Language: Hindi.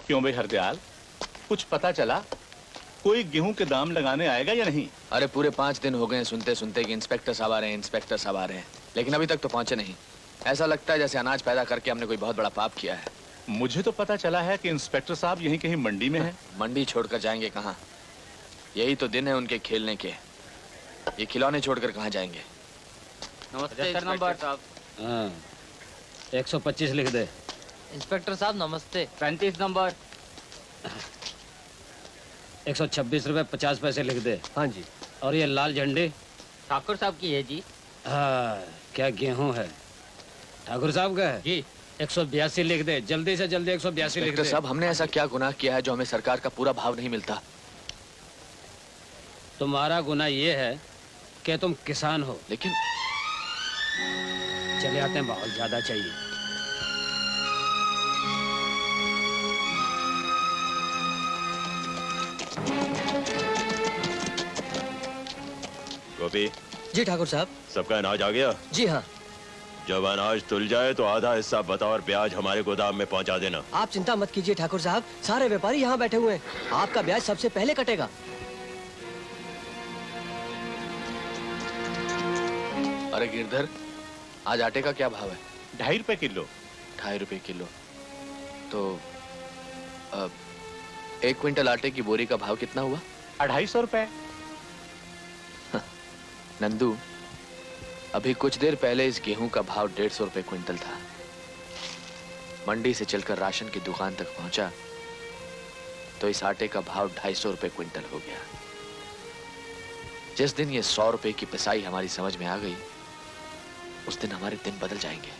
क्यों भाई हरदयाल, कुछ पता चला? कोई गेहूं के दाम लगाने आएगा या नहीं? अरे पूरे 5 दिन हो गए सुनते सुनते कि इंस्पेक्टर साहब आ रहे हैं, इंस्पेक्टर साहब आ रहे हैं, लेकिन अभी तक तो पहुंचे नहीं। ऐसा लगता है जैसे अनाज पैदा करके हमने कोई बहुत बड़ा पाप किया है। मुझे तो पता चला है कि इंस्पेक्टर साहब यहीं कहीं मंडी में हैं। मंडी छोड़कर जाएंगे कहाँ? यही तो दिन है उनके खेलने के। ये खिलौने छोड़कर कहाँ जाएंगे? नमस्ते नंबर साहब। हाँ, 125 लिख दे। इंस्पेक्टर साहब नमस्ते। 35 नंबर। 126 रुपए 50 पैसे लिख दे। हाँ जी। और ये लाल झंडी? ठाकुर साहब की है जी। हाँ, क्या गेहूं है? ठाकुर साहब का है जी। 182 लिख दे, जल्दी से जल्दी 182 लिख इंस्पेक्टर दे। साहब, हमने ऐसा क्या गुनाह किया है जो हमें सरकार का पूरा भाव नहीं मिलता? तुम्हारा गुनाह ये है कि तुम किसान हो। लेकिन चले आते हैं, बहुत ज्यादा चाहिए। गोपी जी ठाकुर साहब। सबका अनाज आ गया? जी हाँ। जब अनाज तुल जाए तो आधा हिस्सा बतौर ब्याज हमारे गोदाम में पहुंचा देना। आप चिंता मत कीजिए ठाकुर साहब, सारे व्यापारी यहाँ बैठे हुए हैं, आपका ब्याज सबसे पहले कटेगा। अरे गिरधर, आज आटे का क्या भाव है? 2.5 रुपए किलो। 2.5 रुपए किलो। तो 1 क्विंटल आटे की बोरी का भाव कितना हुआ? 250 रुपए। नंदू, अभी कुछ देर पहले इस गेहूं का भाव 150 रुपए क्विंटल था। मंडी से चलकर राशन की दुकान तक पहुंचा तो इस आटे का भाव 250 रुपए क्विंटल हो गया। जिस दिन ये 100 रुपए की पिसाई हमारी समझ में आ गई, उस दिन हमारे दिन बदल जाएंगे।